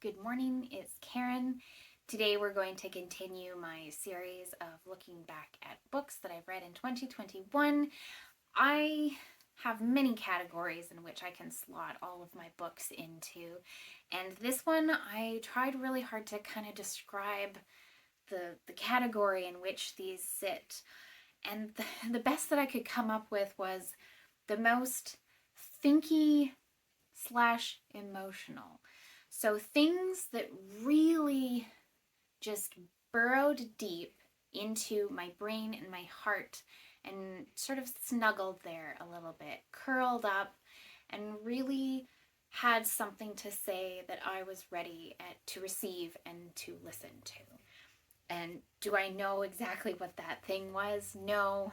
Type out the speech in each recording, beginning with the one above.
Good morning, it's Karen. Today we're going to continue my series of looking back at books that I've read in 2021. I have many categories in which I can slot all of my books into, and this one I tried really hard to kind of describe the category in which these sit, and the best that I could come up with was the most thinky slash emotional. So things that really just burrowed deep into my brain and my heart and sort of snuggled there a little bit, curled up, and really had something to say that I was ready to receive and to listen to. And do I know exactly what that thing was? No.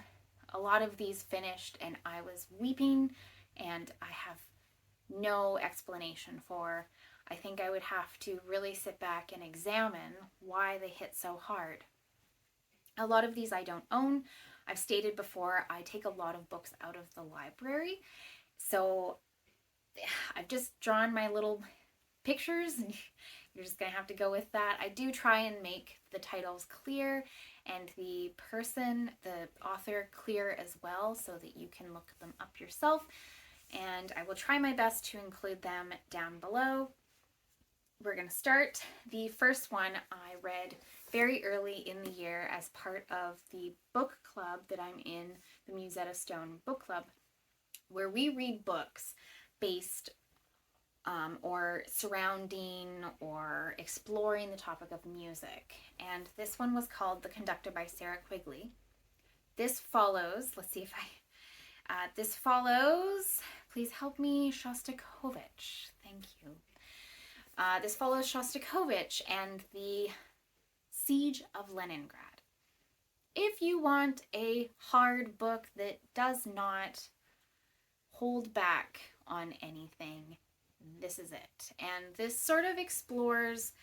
A lot of these finished and I was weeping, and I have no explanation for. I think I would have to really sit back and examine why they hit so hard. A lot of these I don't own. I've stated before, I take a lot of books out of the library. So I've just drawn my little pictures, and you're just going to have to go with that. I do try and make the titles clear and the person, the author, clear as well so that you can look them up yourself. And I will try my best to include them down below. We're going to start. The first one I read very early in the year as part of the book club that I'm in, the Musetta Stone Book Club, where we read books based or surrounding or exploring the topic of music. And this one was called The Conductor by Sarah Quigley. This follows, let's see if this follows, please help me, Shostakovich. Thank you. This follows Shostakovich and the Siege of Leningrad. If you want a hard book that does not hold back on anything, this is it. And this sort of explores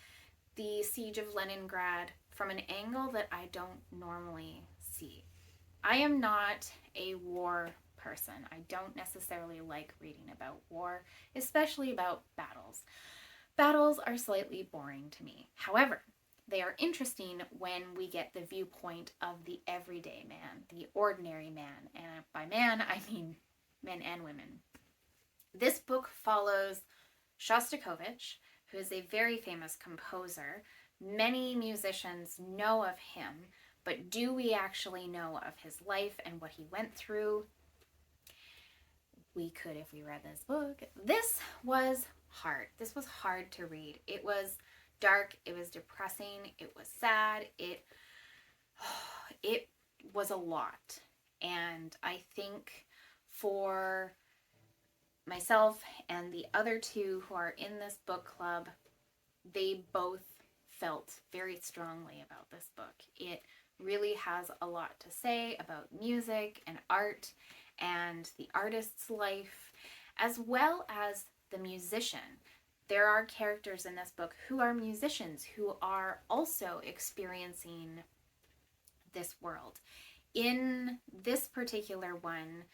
the Siege of Leningrad from an angle that I don't normally see. I am not a war person. I don't necessarily like reading about war, especially about battles. Battles are slightly boring to me. However, they are interesting when we get the viewpoint of the everyday man, the ordinary man. And by man, I mean men and women. This book follows Shostakovich, who is a very famous composer. Many musicians know of him, but do we actually know of his life and what he went through? We could if we read this book. This was hard. This was hard to read. It was dark. It was depressing. It was sad. It was a lot. And I think for myself and the other two who are in this book club, they both felt very strongly about this book. It really has a lot to say about music and art and the artist's life, as well as the musician. There are characters in this book who are musicians who are also experiencing this world. In this particular one,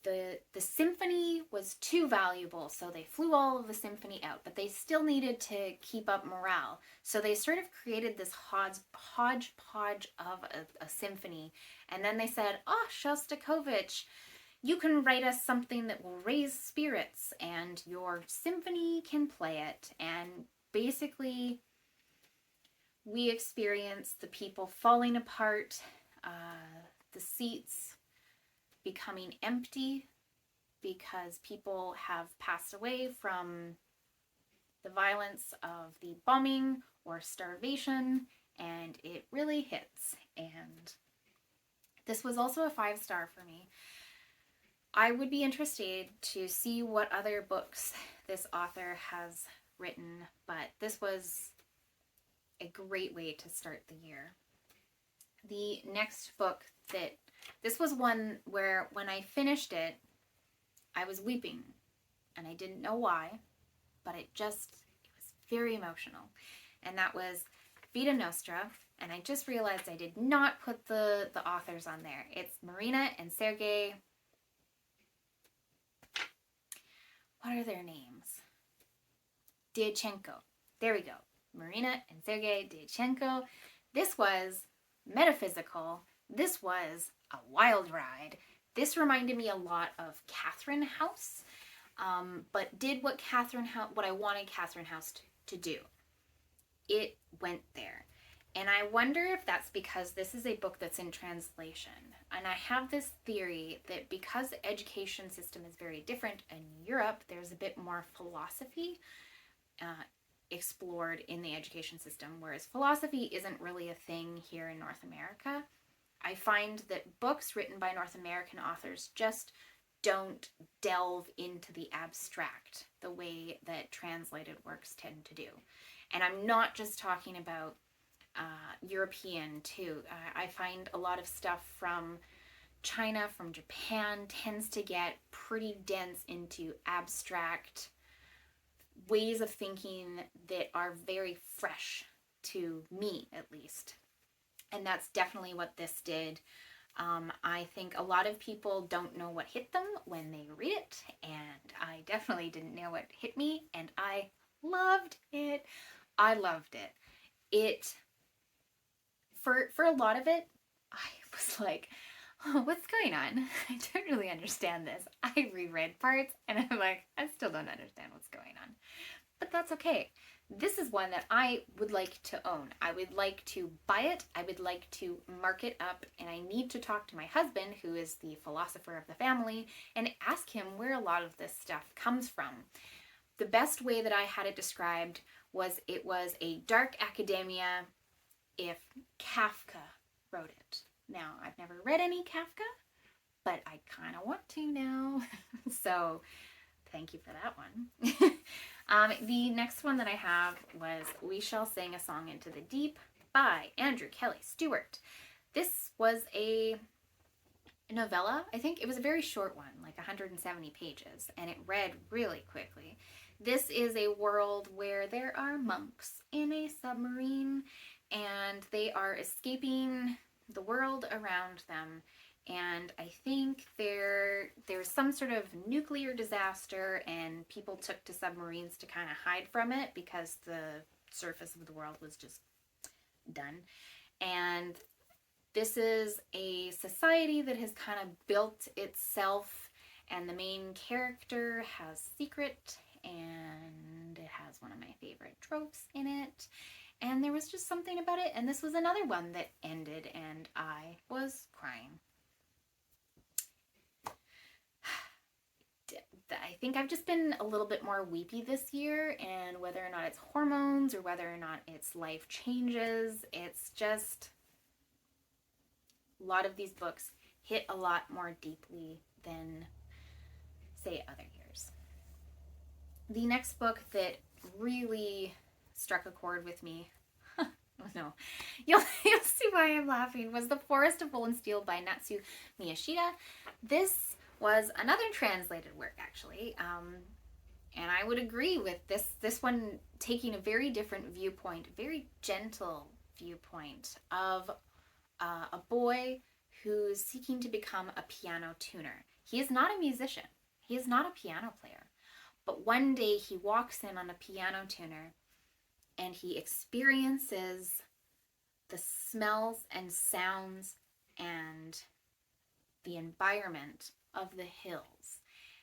the symphony was too valuable, so they flew all of the symphony out, but they still needed to keep up morale. So they sort of created this hodgepodge of a symphony, and then they said, oh, Shostakovich, you can write us something that will raise spirits, and your symphony can play it. And basically, we experience the people falling apart, the seats becoming empty because people have passed away from the violence of the bombing or starvation, and it really hits. And this was also a 5-star for me. I would be interested to see what other books this author has written, but this was a great way to start the year. The next book this was one where when I finished it, I was weeping, and I didn't know why, but it was very emotional. And that was Vita Nostra, and I just realized I did not put the authors on there. It's Marina and Sergey. What are their names? Dyachenko. There we go. Marina and Sergey, Dyachenko. This was metaphysical. This was a wild ride. This reminded me a lot of Catherine House, but did what I wanted Catherine House to do. It went there. And I wonder if that's because this is a book that's in translation. And I have this theory that because the education system is very different in Europe, there's a bit more philosophy explored in the education system, whereas philosophy isn't really a thing here in North America. I find that books written by North American authors just don't delve into the abstract the way that translated works tend to do. And I'm not just talking about European too. I find a lot of stuff from China, from Japan, tends to get pretty dense into abstract ways of thinking that are very fresh to me, at least. And that's definitely what this did. I think a lot of people don't know what hit them when they read it, and I definitely didn't know what hit me, and I loved it. I loved it. For a lot of it, I was like, oh, what's going on? I don't really understand this. I reread parts and I'm like, I still don't understand what's going on. But that's okay. This is one that I would like to own. I would like to buy it. I would like to mark it up, and I need to talk to my husband, who is the philosopher of the family, and ask him where a lot of this stuff comes from. The best way that I had it described was it was a dark academia if Kafka wrote it. Now, I've never read any Kafka, but I kind of want to now. So, thank you for that one. The next one that I have was We Shall Sing a Song into the Deep by Andrew Kelly Stewart. This was a novella. I think it was a very short one, like 170 pages, and it read really quickly. This is a world where there are monks in a submarine, and they are escaping the world around them. And I think there's some sort of nuclear disaster, and people took to submarines to kind of hide from it because the surface of the world was just done. And this is a society that has kind of built itself, and the main character has secret, and it has one of my favorite tropes in it. And there was just something about it, and this was another one that ended, and I was crying. I think I've just been a little bit more weepy this year, and whether or not it's hormones or whether or not it's life changes, it's just a lot of these books hit a lot more deeply than, say, other years. The next book that really struck a chord with me, oh no, you'll see why I'm laughing, was The Forest of Wool and Steel by Natsu Miyashita. This was another translated work, actually, and I would agree with this one taking a very different viewpoint, very gentle viewpoint of a boy who's seeking to become a piano tuner. He is not a musician. He is not a piano player. But one day he walks in on a piano tuner, and he experiences the smells and sounds and the environment of the hills,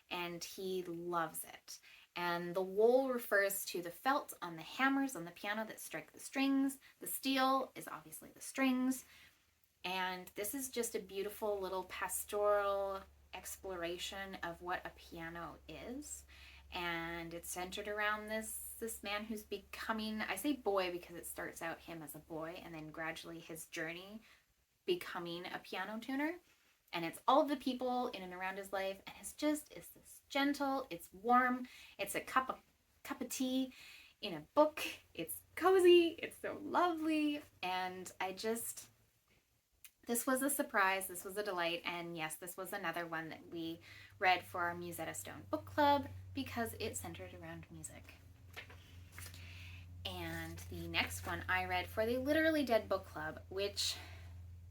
and he loves it. And the wool refers to the felt on the hammers on the piano that strike the strings. The steel is obviously the strings. And this is just a beautiful little pastoral exploration of what a piano is. And it's centered around this man who's becoming, I say boy because it starts out him as a boy, and then gradually his journey becoming a piano tuner. And it's all of the people in and around his life, and it's this gentle, it's warm, it's a cup of tea in a book, it's cozy, it's so lovely, and this was a surprise, this was a delight, and yes, this was another one that we read for our Musetta Stone book club because it centered around music. And the next one I read for the Literally Dead book club, which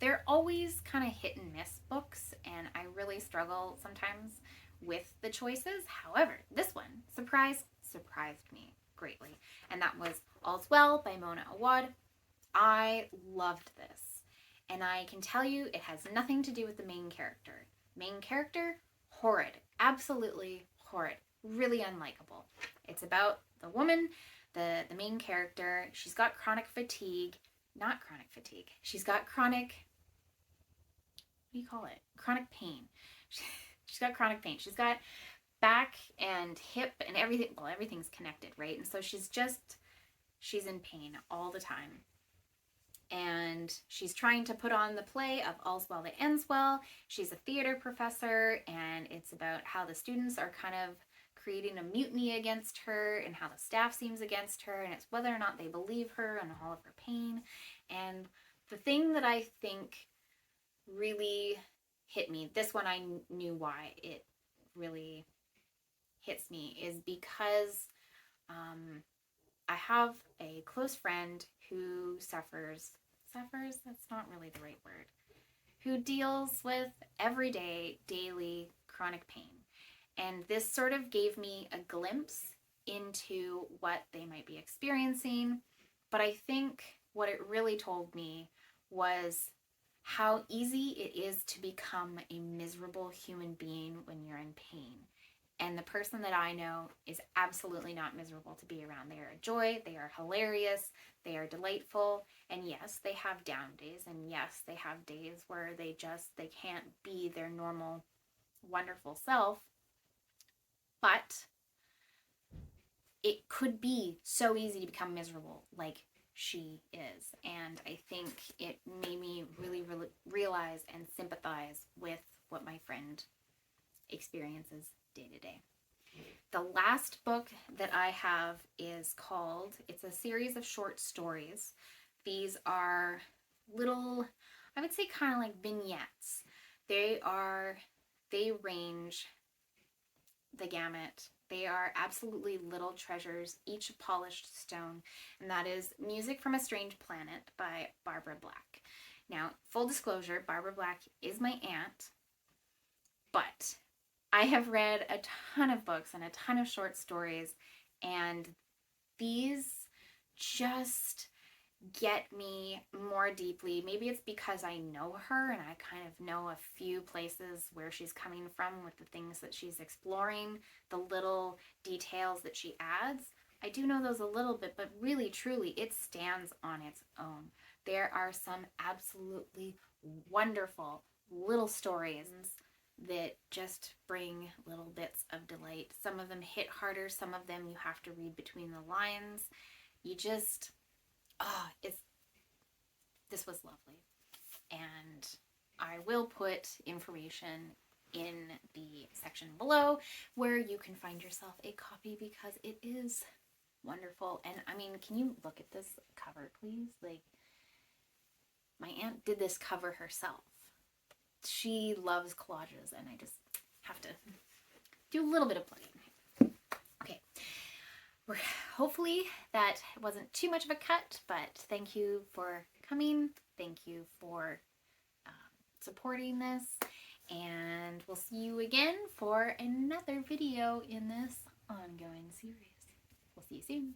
they're always kind of hit and miss books, and I really struggle sometimes with the choices. However, this one surprised me greatly, and that was All's Well by Mona Awad. I loved this, and I can tell you it has nothing to do with the main character. Main character, horrid, absolutely horrid, really unlikable. It's about the woman, the main character. She's got chronic fatigue, not chronic fatigue. She's got chronic, what do you call it? Chronic pain. She's got chronic pain. She's got back and hip and everything. Well, everything's connected, right? And so she's in pain all the time. And she's trying to put on the play of All's Well That Ends Well. She's a theater professor, and it's about how the students are kind of creating a mutiny against her and how the staff seems against her, and it's whether or not they believe her and all of her pain. And the thing that I think really hit me, this one I knew why it really hits me, is because I have a close friend who suffers, that's not really the right word, who deals with everyday, daily chronic pain. And this sort of gave me a glimpse into what they might be experiencing. But I think what it really told me was how easy it is to become a miserable human being when you're in pain. And the person that I know is absolutely not miserable to be around. They are a joy, they are hilarious, they are delightful, and yes, they have down days, and yes, they have days where they can't be their normal, wonderful self. But it could be so easy to become miserable like she is. And I think it made me really, really realize and sympathize with what my friend experiences day to day. The last book that I have is called, it's a series of short stories. These are little, I would say kind of like vignettes. They range the gamut. They are absolutely little treasures, each a polished stone, and that is Music from a Strange Planet by Barbara Black. Now, full disclosure, Barbara Black is my aunt, but I have read a ton of books and a ton of short stories, and these just get me more deeply. Maybe it's because I know her and I kind of know a few places where she's coming from with the things that she's exploring, the little details that she adds. I do know those a little bit, but really, truly, it stands on its own. There are some absolutely wonderful little stories that just bring little bits of delight. Some of them hit harder, some of them you have to read between the lines. You just, this was lovely. And I will put information in the section below where you can find yourself a copy because it is wonderful. And I mean, can you look at this cover, please? Like, my aunt did this cover herself. She loves collages, and I just have to do a little bit of plugging. Okay. Hopefully that wasn't too much of a cut, but thank you for coming. Thank you for supporting this, and we'll see you again for another video in this ongoing series. We'll see you soon.